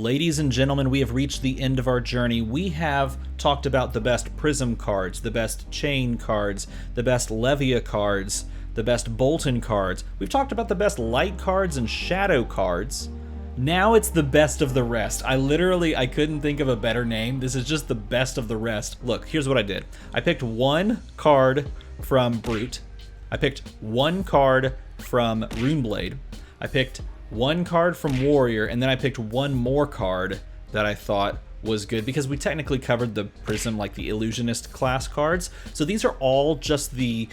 Ladies and gentlemen, we have reached the end of our journey. We have talked about the best Prism cards, the best Chain cards, the best Levia cards, the best Bolton cards. We've talked about the best Light cards and Shadow cards. Now it's the best of the rest. I couldn't think of a better name. This is just the best of the rest. Look, here's what I did. I picked one card from Brute. I picked one card from Runeblade. I picked one card from Warrior, and then I picked one more card that I thought was good because we technically covered the Prism, like the Illusionist class cards. So these are all just the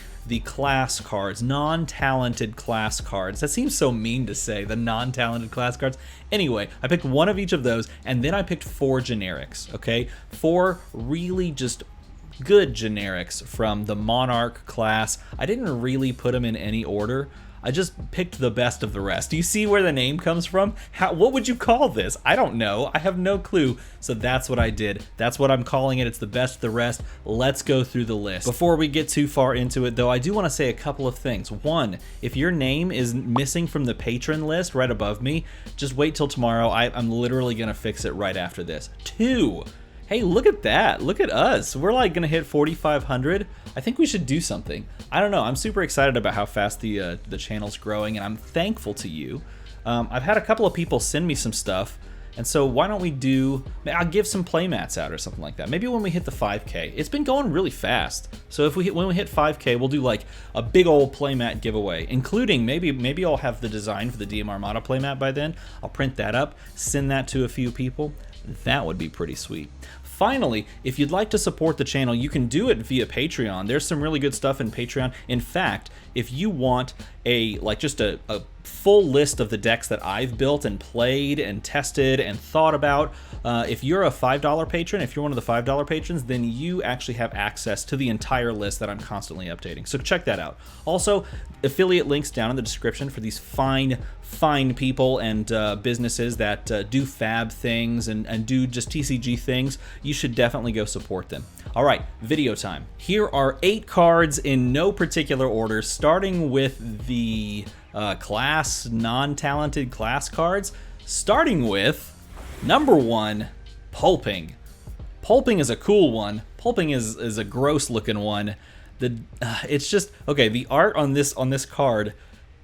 class cards, non-talented class cards. That seems so mean to say, the non-talented class cards. Anyway, I picked one of each of those, and then I picked 4 generics, okay? 4 really just good generics from the Monarch class. I didn't really put them in any order. I just picked the best of the rest. Do you see where the name comes from? What would you call this? I don't know. I have no clue. So that's what I did. That's what I'm calling it. It's the best of the rest. Let's go through the list. Before we get too far into it, though, I do want to say a couple of things. One, if your name is missing from the patron list right above me, just wait till tomorrow. I'm literally going to fix it right after this. 2, hey, look at that. Look at us. We're like going to hit 4,500. I think we should do something. I don't know. I'm super excited about how fast the channel's growing, and I'm thankful to you. I've had a couple of people send me some stuff, and so why don't we do... I'll give some playmats out or something like that. Maybe when we hit the 5K. It's been going really fast. So if when we hit 5K, we'll do like a big old playmat giveaway, including maybe I'll have the design for the DM Armada playmat by then. I'll print that up, send that to a few people. That would be pretty sweet. Finally, if you'd like to support the channel, you can do it via Patreon. There's some really good stuff in Patreon. In fact, if you want just a full list of the decks that I've built and played and tested and thought about, if you're a $5 patron, if you're one of the $5 patrons, then you actually have access to the entire list that I'm constantly updating. So check that out. Also, affiliate links down in the description for these fine people and businesses that do fab things and do just TCG things. You should definitely go support them. All right, video time. Here are 8 cards in no particular order, starting with the non-talented class cards, starting with number 1, Pulping. Pulping is a cool one. Pulping is a gross looking one. It's just, okay, the art on this card,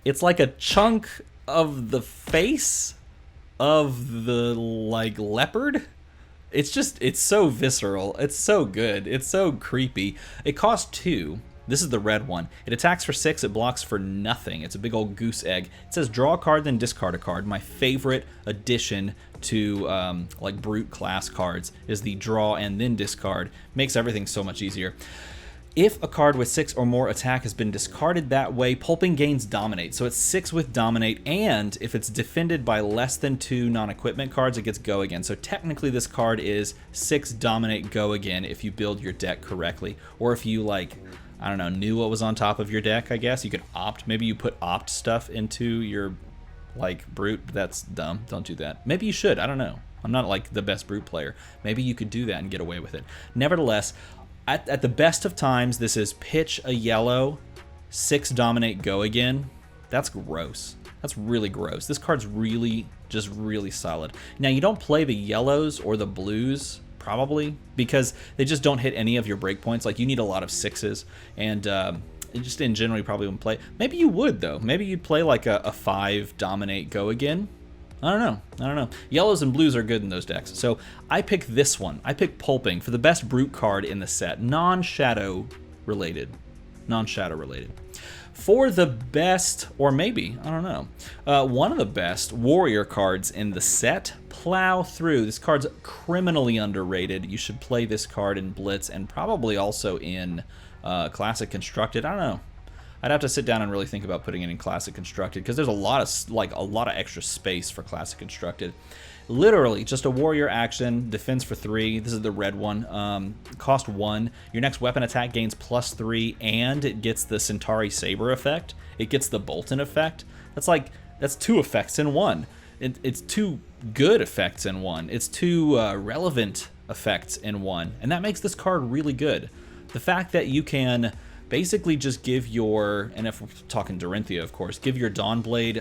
it's like a chunk of the face of the leopard. It's so visceral. It's so good. It's so creepy. It costs 2. This is the red one. It attacks for 6, it blocks for nothing. It's a big old goose egg. It says draw a card, then discard a card. My favorite addition to Brute class cards is the draw and then discard. Makes everything so much easier. If a card with 6 or more attack has been discarded that way, Pulping gains Dominate. So it's 6 with Dominate, and if it's defended by less than 2 non-equipment cards, it gets Go Again. So technically this card is 6 Dominate Go Again if you build your deck correctly. Or if you, I don't know, knew what was on top of your deck, I guess. You could opt. Maybe you put opt stuff into your, Brute. That's dumb. Don't do that. Maybe you should. I don't know. I'm not, the best Brute player. Maybe you could do that and get away with it. Nevertheless, at the best of times, this is pitch a yellow, 6 Dominate Go Again. That's gross. That's really gross. This card's really solid. Now, you don't play the yellows or the blues, probably, because they just don't hit any of your breakpoints. You need a lot of 6s, and just in general, you probably wouldn't play. Maybe you would, though. Maybe you'd play a 5 Dominate Go Again. I don't know. Yellows and blues are good in those decks. So I picked this one. I picked Pulping for the best Brute card in the set. Non-shadow related. For the best, or maybe, I don't know, one of the best Warrior cards in the set, Plow Through. This card's criminally underrated. You should play this card in Blitz and probably also in Classic Constructed. I don't know. I'd have to sit down and really think about putting it in Classic Constructed because there's a lot of extra space for Classic Constructed. Literally, just a warrior action, defense for 3. This is the red one. Cost 1. Your next weapon attack gains +3, and it gets the Centauri Saber effect. It gets the Bolton effect. That's 2 effects in one. It's 2 good effects in one. It's 2 relevant effects in one, and that makes this card really good. The fact that you can basically just give your, and if we're talking Dorinthia, of course, give your Dawnblade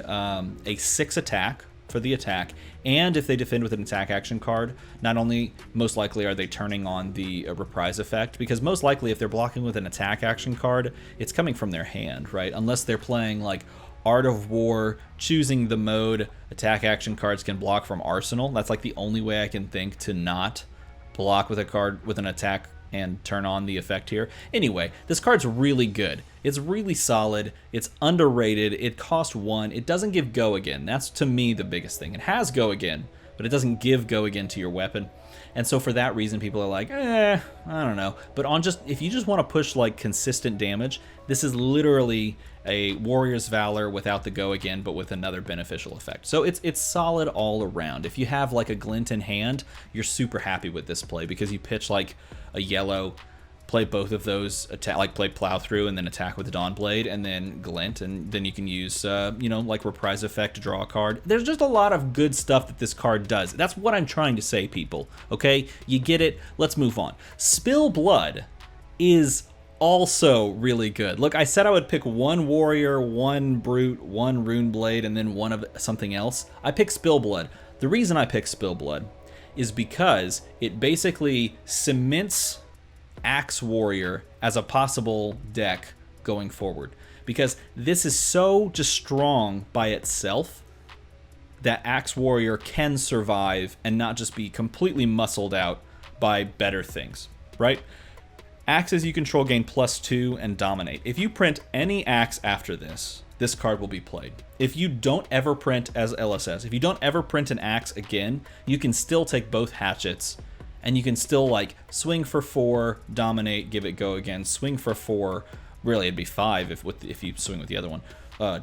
a 6 attack for the attack, and if they defend with an attack action card, not only most likely are they turning on the reprise effect, because most likely if they're blocking with an attack action card, it's coming from their hand, right? Unless they're playing like Art of War, choosing the mode, attack action cards can block from Arsenal. That's like the only way I can think to not block with a card with an attack and turn on the effect here. Anyway, this card's really good. It's really solid. It's underrated. It costs 1. It doesn't give go again. That's to me the biggest thing. It has go again, but it doesn't give go again to your weapon. And so for that reason, people are like, I don't know. But on just, if you just want to push like consistent damage, this is literally a Warrior's Valor without the go again, but with another beneficial effect. So it's solid all around. If you have like a glint in hand, you're super happy with this play because you pitch like a yellow, play both of those, attack, like play Plow Through and then attack with the Dawnblade and then glint, and then you can use, like reprise effect to draw a card. There's just a lot of good stuff that this card does. That's what I'm trying to say, people. Okay, you get it. Let's move on. Spill Blood is also really good. Look, I said I would pick 1 Warrior, 1 Brute, 1 Rune Blade, and then 1 of something else. I picked Spill Blood. The reason I picked Spill Blood is because it basically cements Axe Warrior as a possible deck going forward, because this is so just strong by itself that Axe Warrior can survive and not just be completely muscled out by better things, right? Axes you control gain +2 and dominate. If you print any axe after this, this card will be played. If you don't ever print as LSS, if you don't ever print an axe again, you can still take both hatchets and you can still like swing for 4, dominate, give it go again, swing for 4, really it'd be 5 if you swing with the other one,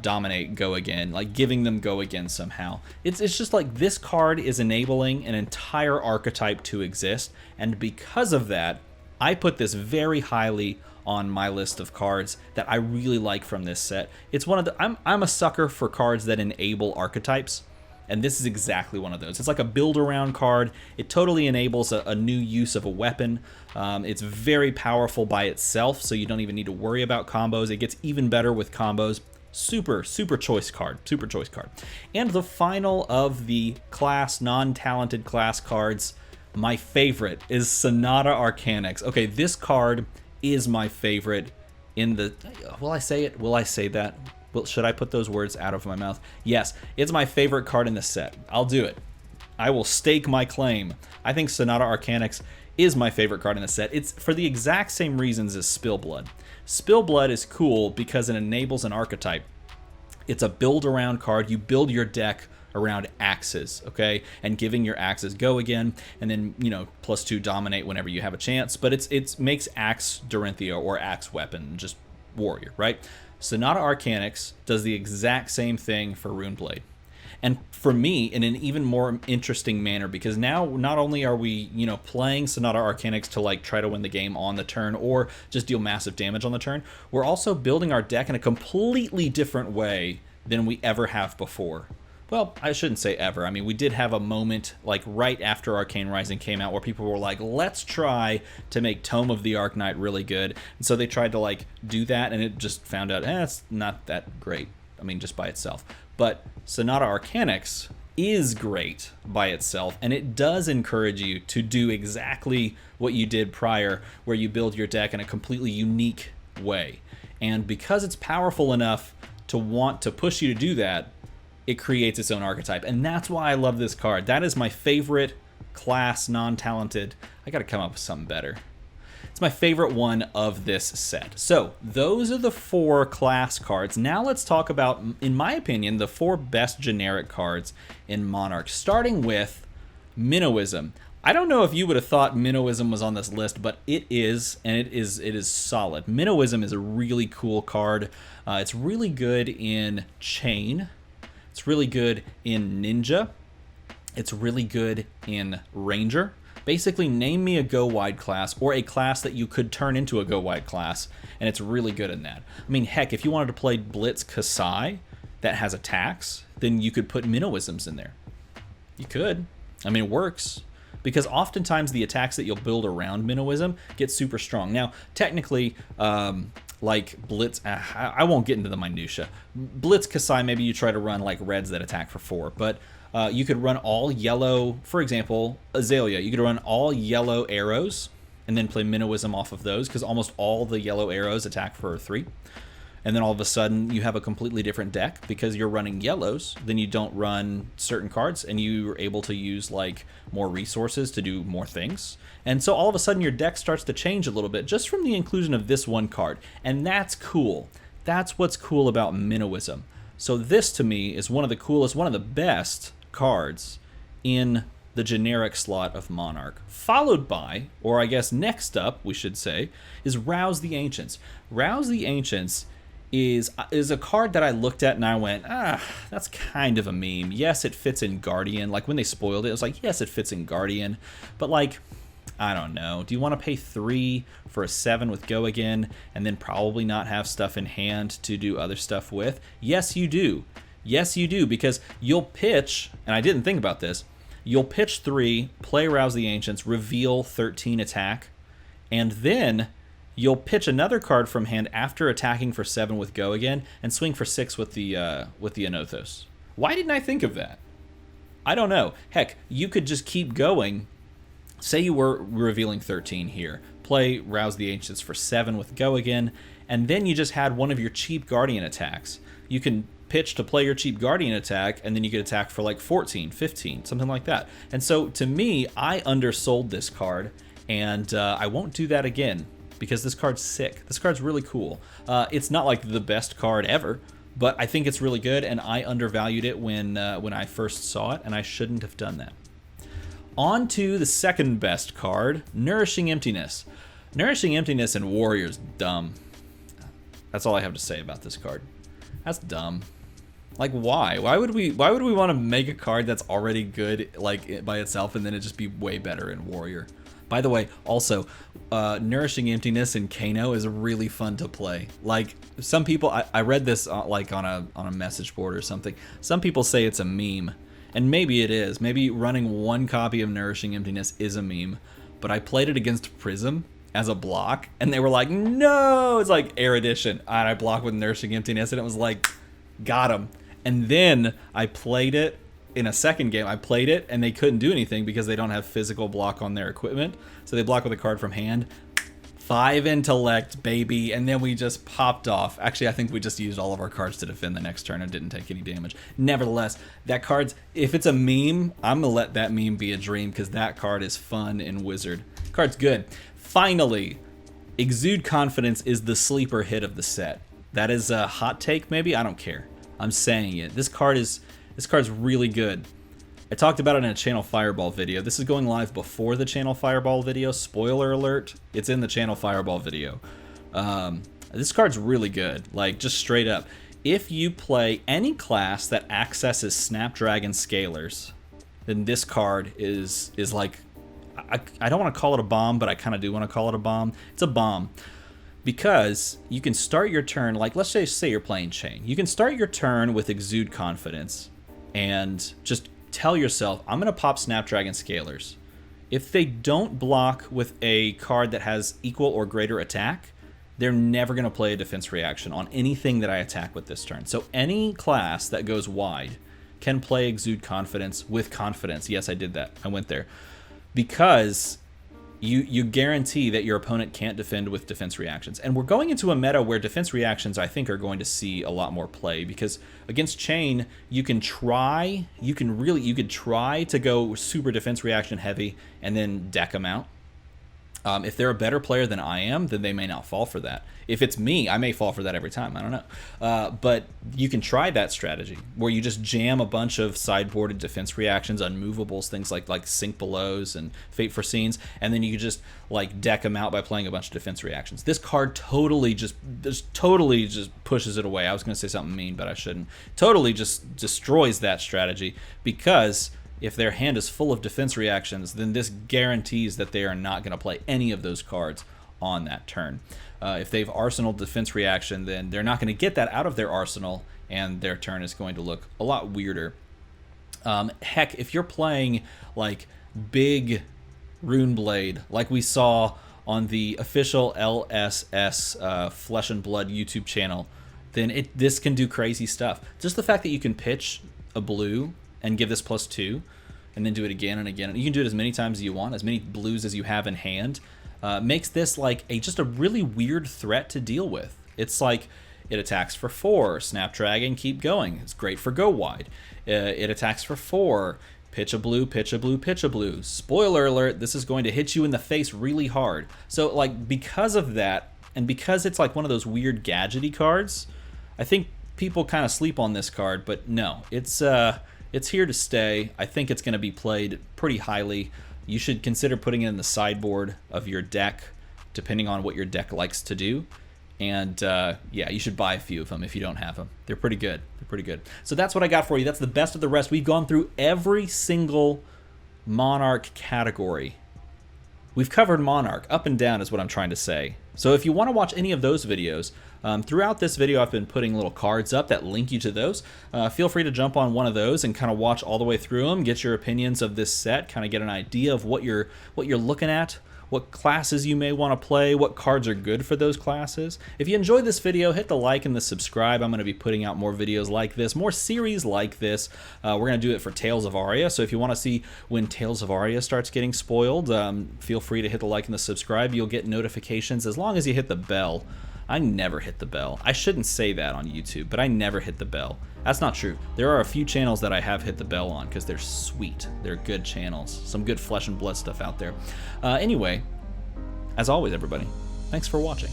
dominate, go again, like giving them go again somehow. It's just like this card is enabling an entire archetype to exist, and because of that, I put this very highly on my list of cards that I really like from this set. It's one of the, I'm a sucker for cards that enable archetypes. And this is exactly one of those. It's like a build-around card. It totally enables a new use of a weapon. It's very powerful by itself, so you don't even need to worry about combos. It gets even better with combos. Super choice card. Super choice card. And the final of the class, non-talented class cards, my favorite is Sonata Arcanix. Okay, this card is my favorite in the... Will I say it? Will I say that? Well, should I put those words out of my mouth? Yes, it's my favorite card in the set. I'll do it. I will stake my claim. I think Sonata Arcanix is my favorite card in the set. It's for the exact same reasons as Spill Blood. Spill Blood is cool because it enables an archetype. It's a build-around card. You build your deck around axes, okay? And giving your axes go again, and then, +2 dominate whenever you have a chance. But it makes Axe Dorinthia or Axe Weapon just warrior, right? Sonata Arcanix does the exact same thing for Runeblade. And for me, in an even more interesting manner, because now not only are we, playing Sonata Arcanix to like try to win the game on the turn or just deal massive damage on the turn, we're also building our deck in a completely different way than we ever have before. Well, I shouldn't say ever. I mean, we did have a moment, like right after Arcane Rising came out, where people were like, let's try to make Tome of the Arknight really good. And so they tried to like do that, and it just found out, it's not that great. I mean, just by itself. But Sonata Arcanix is great by itself, and it does encourage you to do exactly what you did prior, where you build your deck in a completely unique way. And because it's powerful enough to want to push you to do that, it creates its own archetype, and that's why I love this card. That is my favorite class, non-talented. I gotta come up with something better. It's my favorite one of this set. So those are the 4 class cards. Now let's talk about, in my opinion, the 4 best generic cards in Monarch, starting with Minnowism. I don't know if you would have thought Minnowism was on this list, but it is, and it is solid. Minnowism is a really cool card. It's really good in Chain. It's really good in Ninja. It's really good in Ranger. Basically, name me a go-wide class or a class that you could turn into a go-wide class, and it's really good in that. I mean, heck, if you wanted to play Blitz Kasai that has attacks, then you could put Minnowisms in there. You could. I mean, it works. Because oftentimes the attacks that you'll build around Minnowism get super strong. Now, technically, like Blitz, I won't get into the minutia. Blitz Kasai, maybe you try to run like reds that attack for 4, but You could run all yellow, for example, Azalea. You could run all yellow arrows and then play Minnowism off of those, because almost all the yellow arrows attack for 3. And then all of a sudden you have a completely different deck because you're running yellows. Then you don't run certain cards, and you're able to use like more resources to do more things. And so all of a sudden your deck starts to change a little bit just from the inclusion of this one card. And that's cool. That's what's cool about Minnowism. So this to me is one of the coolest, one of the best cards in the generic slot of Monarch. Followed by, or I guess next up we should say, is Rouse the Ancients. Rouse the Ancients is a card that I looked at and I went, that's kind of a meme. Yes, it fits in Guardian. Like when they spoiled it, I was like, yes, it fits in Guardian. But like, I don't know. Do you want to pay 3 for a 7 with Go Again and then probably not have stuff in hand to do other stuff with? Yes, you do. Yes, you do, because you'll pitch, and I didn't think about this, you'll pitch 3, play Rouse the Ancients, reveal 13 attack, and then you'll pitch another card from hand after attacking for 7 with Go Again and swing for 6 with the Anothos. Why didn't I think of that? I don't know. Heck, you could just keep going. Say you were revealing 13 here. Play Rouse the Ancients for 7 with Go Again, and then you just had one of your cheap Guardian attacks. You can pitch to play your cheap Guardian attack, and then you could attack for like 14, 15, something like that. And so to me, I undersold this card, and I won't do that again, because this card's sick. This card's really cool. It's not like the best card ever, but I think it's really good, and I undervalued it when I first saw it, and I shouldn't have done that. On to the second best card, Nourishing Emptiness. Nourishing Emptiness in Warrior's dumb. That's all I have to say about this card. That's dumb. Like, why? Why would we want to make a card that's already good like by itself and then it just be way better in Warrior? By the way, also, Nourishing Emptiness in Kano is really fun to play. Like, some people, I read this like on a message board or something. Some people say it's a meme, and maybe it is. Maybe running one copy of Nourishing Emptiness is a meme. But I played it against Prism as a block, and they were like, no, it's like Erudition. And I blocked with Nourishing Emptiness, and it was like, got him. And then I played it in a second game. I played it, and they couldn't do anything because they don't have physical block on their equipment. So they block with a card from hand. 5 intellect, baby, and then we just popped off. Actually, I think we just used all of our cards to defend the next turn and didn't take any damage. Nevertheless, that card's, if it's a meme, I'm gonna let that meme be a dream, because that card is fun in Wizard. Card's good. Finally, Exude Confidence is the sleeper hit of the set. That is a hot take, maybe? I don't care. I'm saying it. This card's really good. I talked about it in a Channel Fireball video. This is going live before the Channel Fireball video. Spoiler alert, it's in the Channel Fireball video. This card's really good, like just straight up. If you play any class that accesses Snapdragon Scalers, then this card is like, I don't want to call it a bomb, but I kind of do want to call it a bomb. It's a bomb. Because you can start your turn, like let's say you're playing Chain. You can start your turn with Exude Confidence and just tell yourself, I'm going to pop Snapdragon Scalers. If they don't block with a card that has equal or greater attack, they're never going to play a defense reaction on anything that I attack with this turn. So any class that goes wide can play Exude Confidence with confidence. Yes, I did that. I went there. Because you guarantee that your opponent can't defend with defense reactions. And we're going into a meta where defense reactions, I think, are going to see a lot more play, because against Chain, you could try to go super defense reaction heavy and then deck them out. If they're a better player than I am, then they may not fall for that. If it's me, I may fall for that every time. I don't know. But you can try that strategy where you just jam a bunch of sideboarded defense reactions, unmovables, things like Sink Belows and Fate for Scenes, and then you can just like deck them out by playing a bunch of defense reactions. This card totally just pushes it away. I was going to say something mean, but I shouldn't. Totally just destroys that strategy, because if their hand is full of defense reactions, then this guarantees that they are not going to play any of those cards on that turn. If they've arsenal defense reaction, then they're not going to get that out of their arsenal, and their turn is going to look a lot weirder. Heck, if you're playing like big Runeblade, like we saw on the official LSS Flesh and Blood YouTube channel, then this can do crazy stuff. Just the fact that you can pitch a blue and give this +2, and then do it again and again. You can do it as many times as you want, as many blues as you have in hand. Makes this like just a really weird threat to deal with. It's like it attacks for 4, snap dragon, keep going. It's great for go wide. It attacks for 4, pitch a blue, pitch a blue, pitch a blue. Spoiler alert, this is going to hit you in the face really hard. So like because of that, and because it's like one of those weird gadgety cards, I think people kind of sleep on this card, but no, it's here to stay. I think it's going to be played pretty highly. You should consider putting it in the sideboard of your deck, depending on what your deck likes to do. And yeah, you should buy a few of them if you don't have them. They're pretty good. They're pretty good. So that's what I got for you. That's the best of the rest. We've gone through every single Monarch category. We've covered Monarch up and down is what I'm trying to say. So if you want to watch any of those videos, throughout this video I've been putting little cards up that link you to those. Feel free to jump on one of those and kind of watch all the way through them, get your opinions of this set, kind of get an idea of what you're looking at, what classes you may want to play, what cards are good for those classes. If you enjoyed this video, hit the like and the subscribe. I'm going to be putting out more videos like this, more series like this. We're going to do it for Tales of Aria, so if you want to see when Tales of Aria starts getting spoiled, feel free to hit the like and the subscribe. You'll get notifications as long as you hit the bell. I never hit the bell. I shouldn't say that on YouTube, but I never hit the bell. That's not true. There are a few channels that I have hit the bell on because they're sweet. They're good channels. Some good flesh and blood stuff out there. Anyway, as always, everybody, thanks for watching.